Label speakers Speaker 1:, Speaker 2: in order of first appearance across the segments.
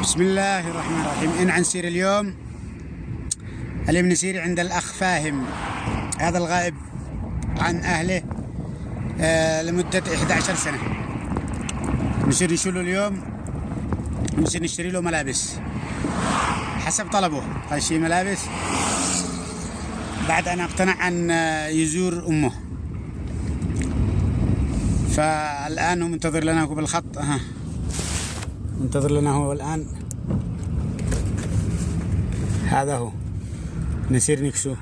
Speaker 1: بسم الله الرحمن الرحيم. إن نسير اليوم نسير عند الأخ فاهم، هذا الغائب عن أهله لمدة 11 سنة. نسير نشيله اليوم، نسير نشتري له ملابس حسب طلبه. هذا شيء ملابس بعد أن اقتنع أن يزور أمه. فالآن هو منتظر لنا هو بالخط. منتظر لنا هو الآن. هذا هو، نسير نكسو.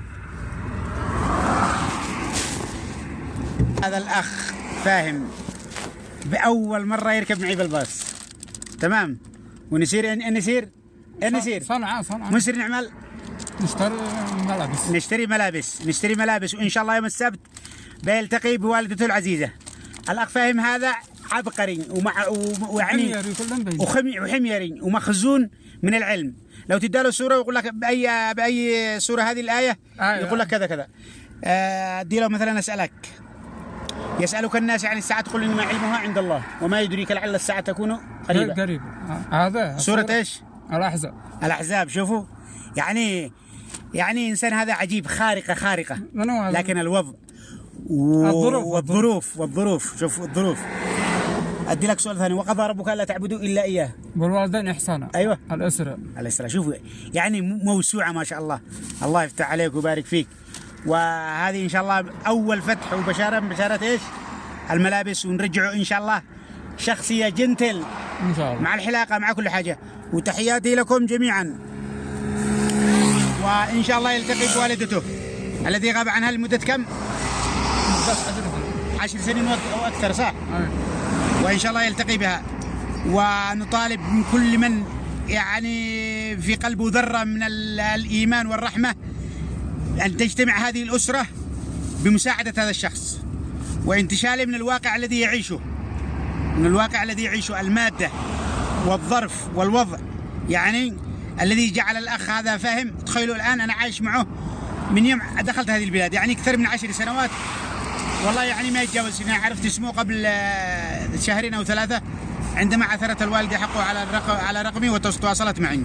Speaker 1: هذا الأخ فاهم بأول مرة يركب معي بالباص، تمام. ونسير نسير
Speaker 2: صنعاء
Speaker 1: ونسير نعمل نشتري ملابس وإن شاء الله يوم السبت بيلتقي بوالدته العزيزة. الأخ فاهم هذا عبقري ويعني وحميري ومخزون من العلم. لو تداله صورة ويقول لك بأي صورة هذه الآية يقول لك كذا كذا. أدي له مثلا أسألك، يسألك الناس عن الساعة تقول إنما علمها عند الله وما يدريك لعل الساعة تكون قريبة.
Speaker 2: هذا
Speaker 1: سورة إيش؟
Speaker 2: الأحزاب.
Speaker 1: شوفوا يعني إنسان هذا عجيب، خارقة. لكن الوضع والظروف شوف الظروف. أدي لك سؤال ثاني. وقضى ربك ألا تعبدوا إلا إياه
Speaker 2: بالوالدين إحسانا.
Speaker 1: أيوة،
Speaker 2: الأسرة.
Speaker 1: شوفوا يعني موسوعة ما شاء الله. الله يفتح عليك ويبارك فيك. وهذه إن شاء الله أول فتح وبشارة من بشارة إيش؟ الملابس. ونرجعه إن شاء الله شخصية جنتل
Speaker 2: إن شاء الله،
Speaker 1: مع الحلاقة مع كل حاجة. وتحياتي لكم جميعا. وإن شاء الله يلتقي بوالدته الذي غاب عنها لمدة كم؟ 10 سنين أو أكثر، صح؟ وإن شاء الله يلتقي بها. ونطالب من كل من يعني في قلبه ذرة من الإيمان والرحمة أن تجتمع هذه الأسرة بمساعدة هذا الشخص وانتشاله من الواقع الذي يعيشه، المادة والظرف والوضع، يعني الذي جعل الأخ هذا فاهم. تخيلوا الآن أنا عايش معه من يوم دخلت هذه البلاد، يعني أكثر من 10 سنوات والله، يعني ما يتجاوز. أنا عرفت اسمه قبل 2 أو 3 عندما عثرت الوالدة حقه على رقمي وتواصلت معي،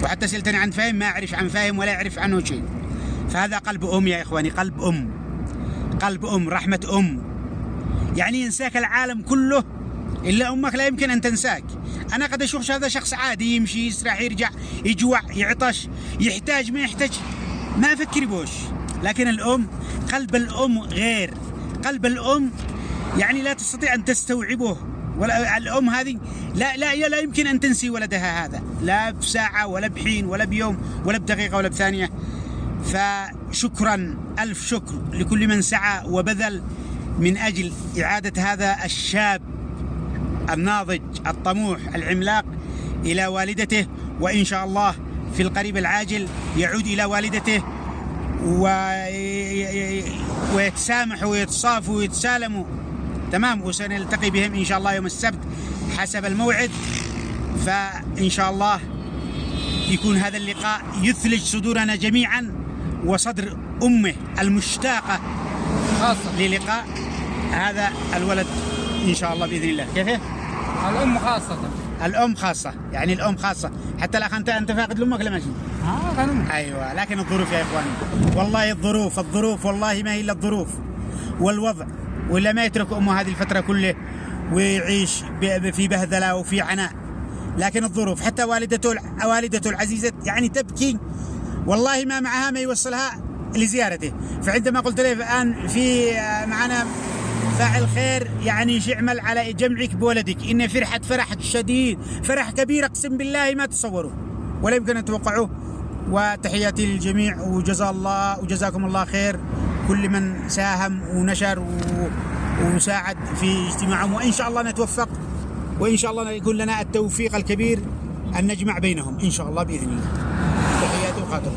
Speaker 1: وحتى سألتني عن فاهم، ما أعرف عن فاهم ولا يعرف عنه شيء. فهذا قلب أم يا إخواني، قلب أم، رحمة أم. يعني ينساك العالم كله إلا أمك، لا يمكن أن تنساك. أنا قد أشوف هذا شخص عادي يمشي يسرح يرجع يجوع يعطش يحتاج ما يحتاج ما أفكر بوش. لكن الأم، قلب الأم غير. قلب الأم يعني لا تستطيع أن تستوعبه. ولا الأم هذه لا يمكن أن تنسي ولدها هذا، لا بساعة ولا بحين ولا بيوم ولا بدقيقة ولا بثانية. فشكرا، ألف شكر لكل من سعى وبذل من أجل إعادة هذا الشاب الناضج الطموح العملاق إلى والدته. وإن شاء الله في القريب العاجل يعود إلى والدته ويتسامحوا ويتصافوا ويتسالموا، تمام. وسنلتقي بهم إن شاء الله يوم السبت حسب الموعد. فإن شاء الله يكون هذا اللقاء يثلج صدورنا جميعا وصدر أمه المشتاقة للقاء هذا الولد إن شاء الله بإذن الله. كيف؟ الأم خاصة، يعني الأم خاصة. حتى الأخ أنت فاقد لأمك لما شيء. أيوة، لكن الظروف يا إخواني، والله الظروف والله ما هي إلا الظروف والوضع. ولا ما يترك أمه هذه الفترة كله ويعيش في بهذلة وفي عناء. لكن الظروف، حتى والدته العزيزة يعني تبكي والله، ما معها ما يوصلها لزيارته. فعندما قلت له الآن في معنا فاعل خير يعني يعمل على جمعك بولدك، إن فرحك شديد، فرح كبير أقسم بالله ما تصوروا ولا يمكن أن تتوقعوه. وتحياتي للجميع وجزاكم الله خير كل من ساهم ونشر وساعد في اجتماعهم. وإن شاء الله نتوفق، وإن شاء الله يكون لنا التوفيق الكبير أن نجمع بينهم إن شاء الله بإذن الله. تحياتي وخاتم.